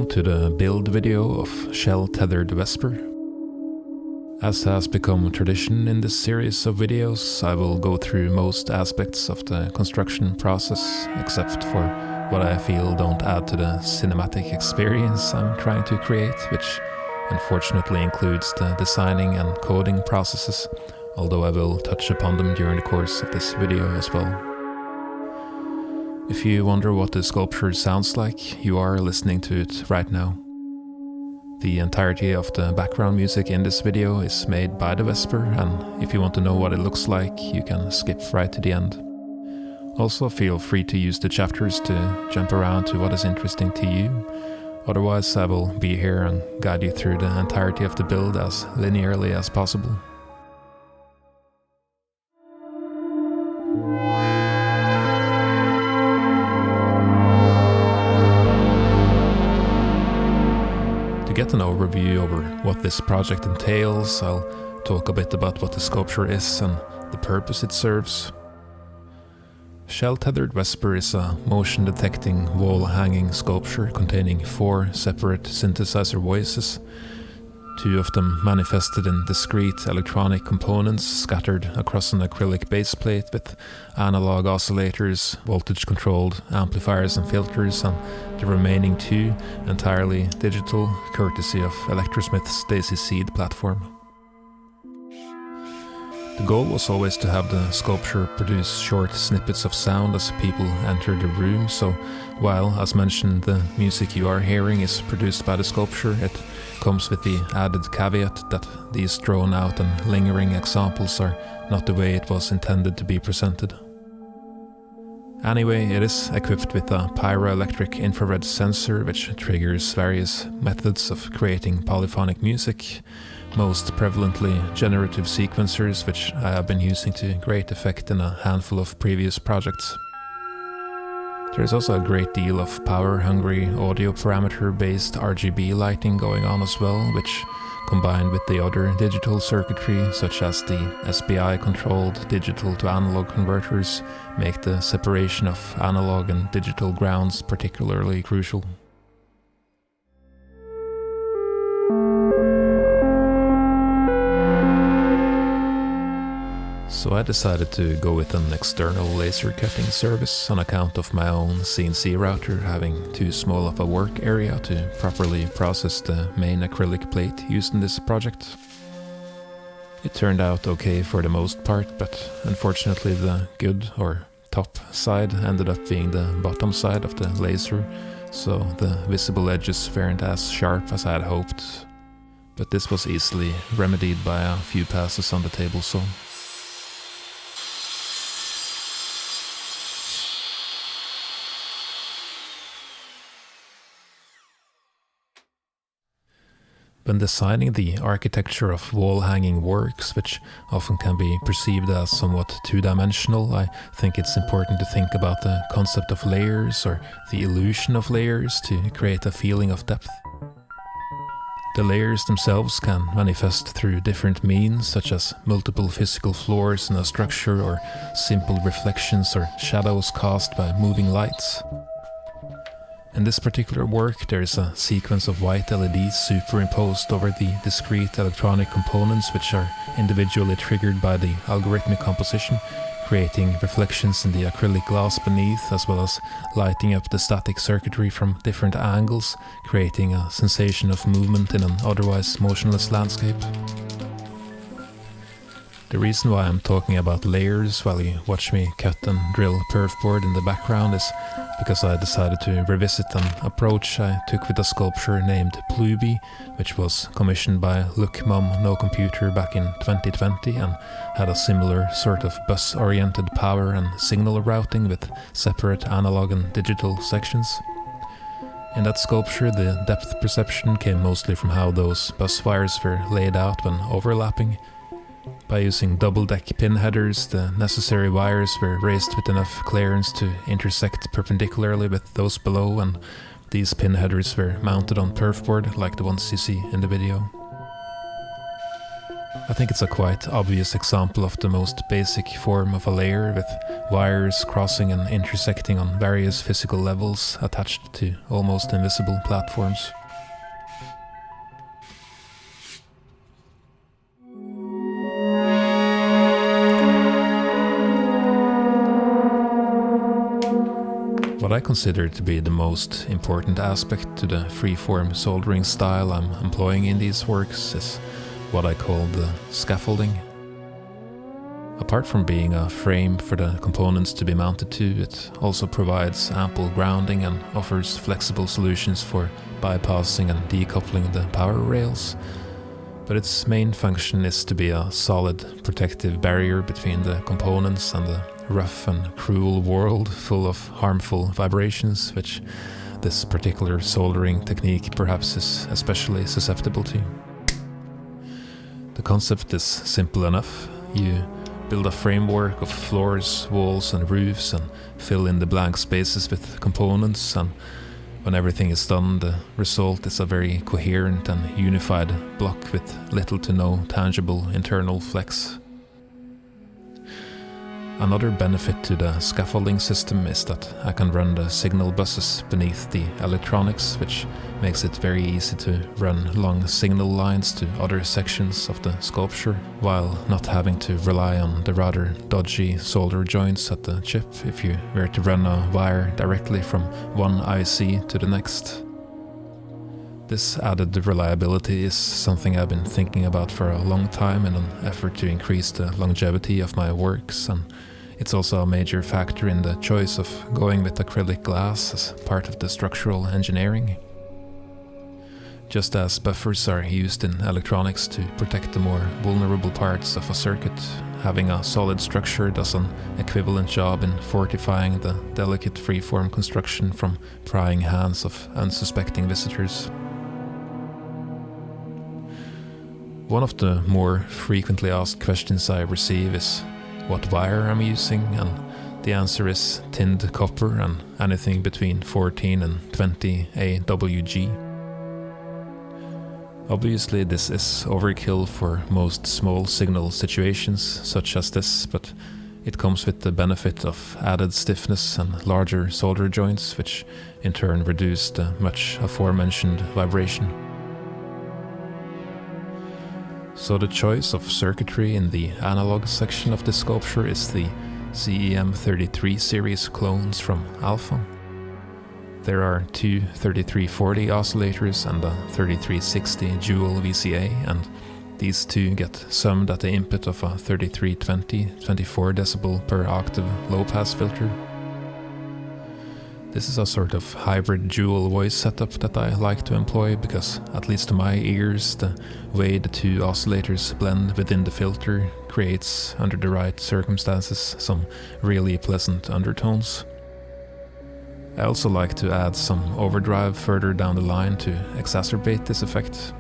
to the build video of shell-tethered vesper. As has become tradition in this series of videos, I will go through most aspects of the construction process, except for what I feel don't add to the cinematic experience I'm trying to create, which unfortunately includes the designing and coding processes, although I will touch upon them during the course of this video as well. If you wonder what the sculpture sounds like, you are listening to it right now. The entirety of the background music in this video is made by the Vesper, and if you want to know what it looks like, you can skip right to the end. Also, feel free to use the chapters to jump around to what is interesting to you. Otherwise, I will be here and guide you through the entirety of the build as linearly as possible. To get an overview over what this project entails, I'll talk a bit about what the sculpture is and the purpose it serves. Shell-tethered vesper is a motion-detecting wall-hanging sculpture containing 4 separate synthesizer voices, 2 of them manifested in discrete electronic components scattered across an acrylic baseplate with analog oscillators, voltage-controlled amplifiers and filters, and the remaining 2 entirely digital, courtesy of Electrosmith's Daisy Seed platform. The goal was always to have the sculpture produce short snippets of sound as people enter the room, so while, as mentioned, the music you are hearing is produced by the sculpture, it comes with the added caveat that these drawn out and lingering examples are not the way it was intended to be presented. Anyway, it is equipped with a pyroelectric infrared sensor which triggers various methods of creating polyphonic music, most prevalently generative sequencers, which I have been using to great effect in a handful of previous projects. There is also a great deal of power-hungry audio parameter-based RGB lighting going on as well, which, combined with the other digital circuitry, such as the SPI-controlled digital-to-analog converters, make the separation of analog and digital grounds particularly crucial. So I decided to go with an external laser cutting service on account of my own CNC router having too small of a work area to properly process the main acrylic plate used in this project. It turned out okay for the most part, but unfortunately the good or top side ended up being the bottom side of the laser, so the visible edges weren't as sharp as I had hoped. But this was easily remedied by a few passes on the table saw. When designing the architecture of wall-hanging works, which often can be perceived as somewhat two-dimensional, I think it's important to think about the concept of layers, or the illusion of layers, to create a feeling of depth. The layers themselves can manifest through different means, such as multiple physical floors in a structure, or simple reflections or shadows cast by moving lights. In this particular work, there is a sequence of white LEDs superimposed over the discrete electronic components, which are individually triggered by the algorithmic composition, creating reflections in the acrylic glass beneath, as well as lighting up the static circuitry from different angles, creating a sensation of movement in an otherwise motionless landscape. The reason why I'm talking about layers while you watch me cut and drill perfboard in the background is because I decided to revisit an approach I took with a sculpture named Pluby, which was commissioned by Look Mom No Computer back in 2020 and had a similar sort of bus-oriented power and signal routing with separate analog and digital sections. In that sculpture, the depth perception came mostly from how those bus wires were laid out when overlapping. By using double-deck pin headers, the necessary wires were raised with enough clearance to intersect perpendicularly with those below, and these pin headers were mounted on perfboard like the ones you see in the video. I think it's a quite obvious example of the most basic form of a layer, with wires crossing and intersecting on various physical levels attached to almost invisible platforms. What I consider to be the most important aspect to the freeform soldering style I'm employing in these works is what I call the scaffolding. Apart from being a frame for the components to be mounted to, it also provides ample grounding and offers flexible solutions for bypassing and decoupling the power rails. But its main function is to be a solid protective barrier between the components and the rough and cruel world full of harmful vibrations, which this particular soldering technique perhaps is especially susceptible to. The concept is simple enough. You build a framework of floors, walls and roofs and fill in the blank spaces with components, and when everything is done, the result is a very coherent and unified block with little to no tangible internal flex. Another benefit to the scaffolding system is that I can run the signal buses beneath the electronics, which makes it very easy to run long signal lines to other sections of the sculpture, while not having to rely on the rather dodgy solder joints at the chip if you were to run a wire directly from one IC to the next. This added reliability is something I've been thinking about for a long time in an effort to increase the longevity of my works, and it's also a major factor in the choice of going with acrylic glass as part of the structural engineering. Just as buffers are used in electronics to protect the more vulnerable parts of a circuit, having a solid structure does an equivalent job in fortifying the delicate freeform construction from prying hands of unsuspecting visitors. One of the more frequently asked questions I receive is what wire I'm using, and the answer is tinned copper and anything between 14 and 20 AWG. Obviously this is overkill for most small signal situations such as this, but it comes with the benefit of added stiffness and larger solder joints, which in turn reduce the much aforementioned vibration. So the choice of circuitry in the analog section of this sculpture is the CEM33 series clones from Alpha. There are two 3340 oscillators and a 3360 dual VCA, and these two get summed at the input of a 3320 24 decibel per octave low-pass filter. This is a sort of hybrid dual voice setup that I like to employ because, at least to my ears, the way the two oscillators blend within the filter creates, under the right circumstances, some really pleasant undertones. I also like to add some overdrive further down the line to exacerbate this effect.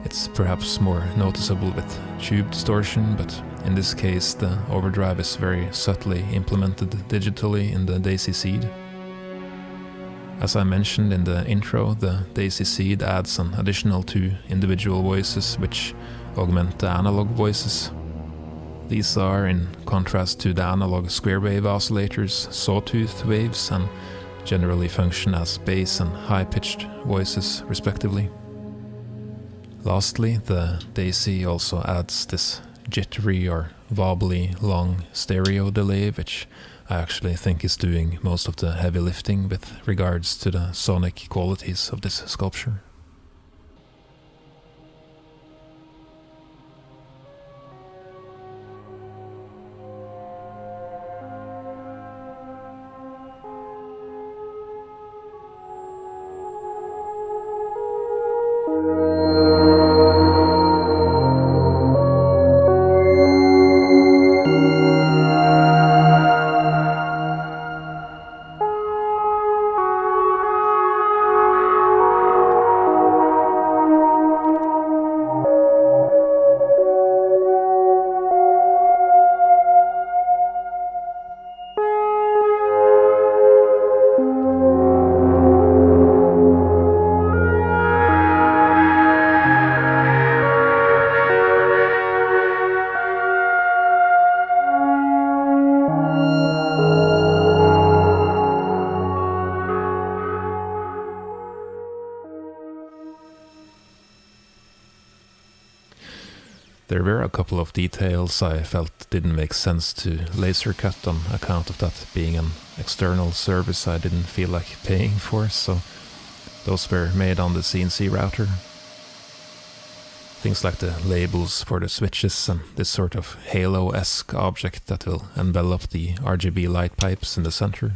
It's perhaps more noticeable with tube distortion, but in this case the overdrive is very subtly implemented digitally in the Daisy Seed. As I mentioned in the intro, the Daisy Seed adds an additional two individual voices which augment the analog voices. These are, in contrast to the analog square wave oscillators, sawtooth waves, and generally function as bass and high-pitched voices respectively. Lastly, the Daisy also adds this jittery or wobbly long stereo delay, which I actually think is doing most of the heavy lifting with regards to the sonic qualities of this sculpture. There were a couple of details I felt didn't make sense to laser cut on account of that being an external service I didn't feel like paying for, so those were made on the CNC router. Things like the labels for the switches and this sort of halo-esque object that will envelop the RGB light pipes in the center.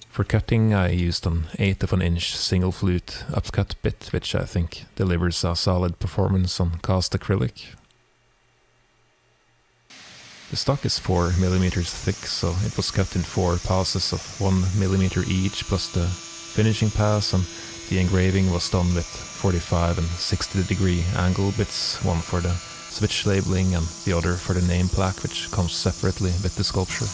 For cutting, I used an 1/8 of an inch single flute upcut bit, which I think delivers a solid performance on cast acrylic. The stock is 4 mm thick, so it was cut in 4 passes of 1 mm each, plus the finishing pass, and the engraving was done with 45 and 60 degree angle bits, one for the switch labeling and the other for the name plaque, which comes separately with the sculpture.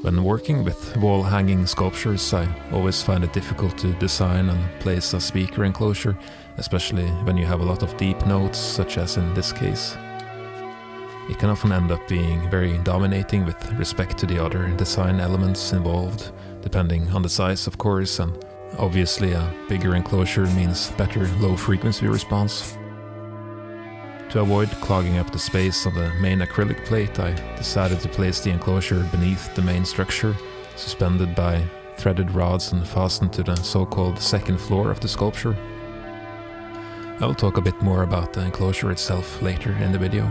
When working with wall-hanging sculptures, I always find it difficult to design and place a speaker enclosure, especially when you have a lot of deep notes, such as in this case. It can often end up being very dominating with respect to the other design elements involved, depending on the size of course, and obviously a bigger enclosure means better low-frequency response. To avoid clogging up the space on the main acrylic plate, I decided to place the enclosure beneath the main structure, suspended by threaded rods and fastened to the so-called second floor of the sculpture. I will talk a bit more about the enclosure itself later in the video.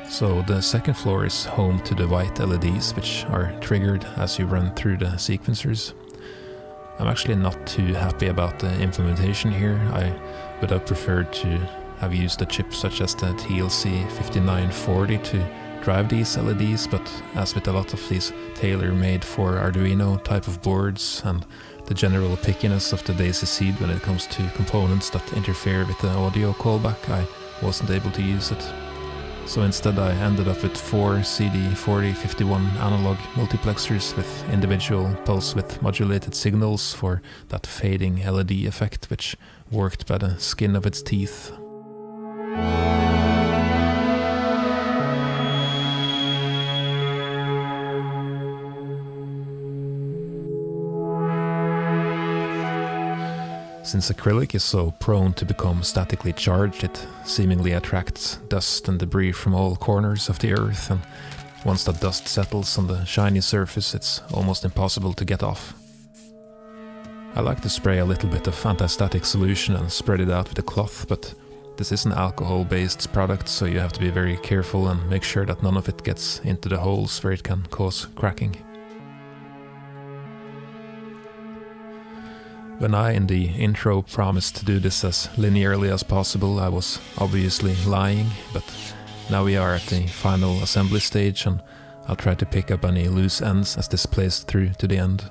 So the second floor is home to the white LEDs, which are triggered as you run through the sequencers. I'm actually not too happy about the implementation here. I would have preferred to have used a chip such as the TLC 5940 to drive these LEDs, but as with a lot of these tailor-made for Arduino type of boards and the general pickiness of the Daisy Seed when it comes to components that interfere with the audio callback, I wasn't able to use it. So instead I ended up with 4 CD4051 analog multiplexers with individual pulse width modulated signals for that fading LED effect, which worked by the skin of its teeth. Since acrylic is so prone to become statically charged, it seemingly attracts dust and debris from all corners of the earth, and once that dust settles on the shiny surface, it's almost impossible to get off. I like to spray a little bit of anti-static solution and spread it out with a cloth, but this is an alcohol-based product, so you have to be very careful and make sure that none of it gets into the holes where it can cause cracking. When I, in the intro, promised to do this as linearly as possible, I was obviously lying, but now we are at the final assembly stage, and I'll try to pick up any loose ends as this plays through to the end.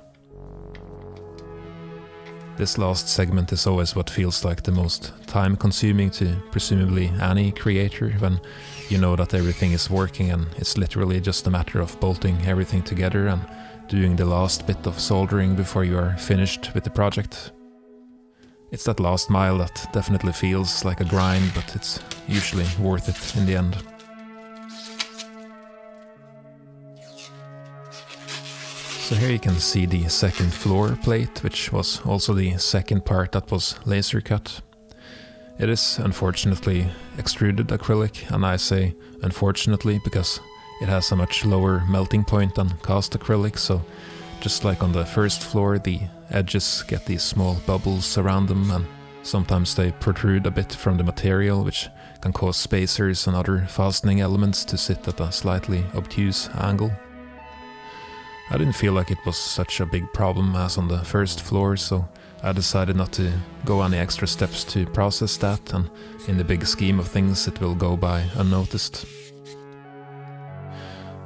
This last segment is always what feels like the most time-consuming to presumably any creator, when you know that everything is working and it's literally just a matter of bolting everything together and doing the last bit of soldering before you are finished with the project. It's that last mile that definitely feels like a grind, but it's usually worth it in the end. So here you can see the second floor plate, which was also the second part that was laser cut. It is unfortunately extruded acrylic, and I say unfortunately because it has a much lower melting point than cast acrylic, so just like on the first floor, the edges get these small bubbles around them, and sometimes they protrude a bit from the material, which can cause spacers and other fastening elements to sit at a slightly obtuse angle. I didn't feel like it was such a big problem as on the first floor, so I decided not to go any extra steps to process that, and in the big scheme of things it will go by unnoticed.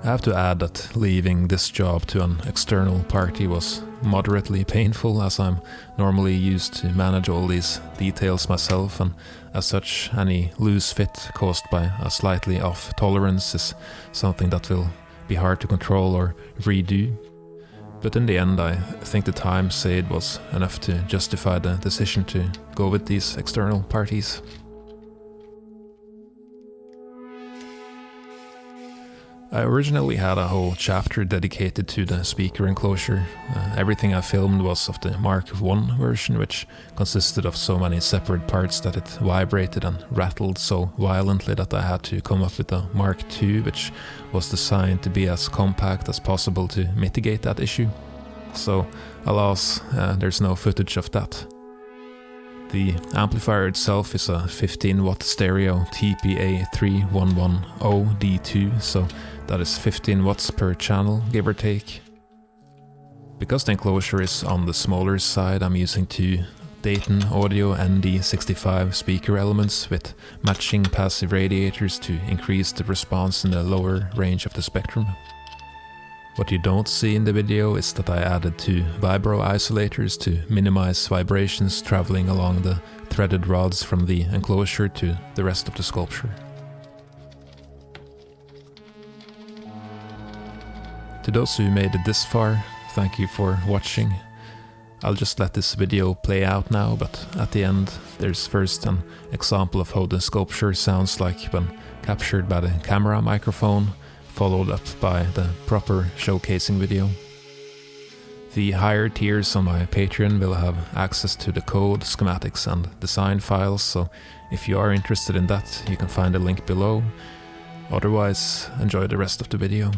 I have to add that leaving this job to an external party was moderately painful, as I'm normally used to manage all these details myself, and as such any loose fit caused by a slightly off tolerance is something that will be hard to control or redo. But in the end I think the time saved was enough to justify the decision to go with these external parties. I originally had a whole chapter dedicated to the speaker enclosure. Everything I filmed was of the Mark I version, which consisted of so many separate parts that it vibrated and rattled so violently that I had to come up with a Mark II, which was designed to be as compact as possible to mitigate that issue. So, alas, there's no footage of that. The amplifier itself is a 15 watt stereo TPA3110D2, so that is 15 watts per channel, give or take. Because the enclosure is on the smaller side, I'm using two Dayton Audio ND65 speaker elements with matching passive radiators to increase the response in the lower range of the spectrum. What you don't see in the video is that I added two vibro isolators to minimize vibrations traveling along the threaded rods from the enclosure to the rest of the sculpture. To those who made it this far, thank you for watching. I'll just let this video play out now, but at the end there's first an example of how the sculpture sounds like when captured by the camera microphone, followed up by the proper showcasing video. The higher tiers on my Patreon will have access to the code, schematics and design files, so if you are interested in that, you can find a link below. Otherwise, enjoy the rest of the video.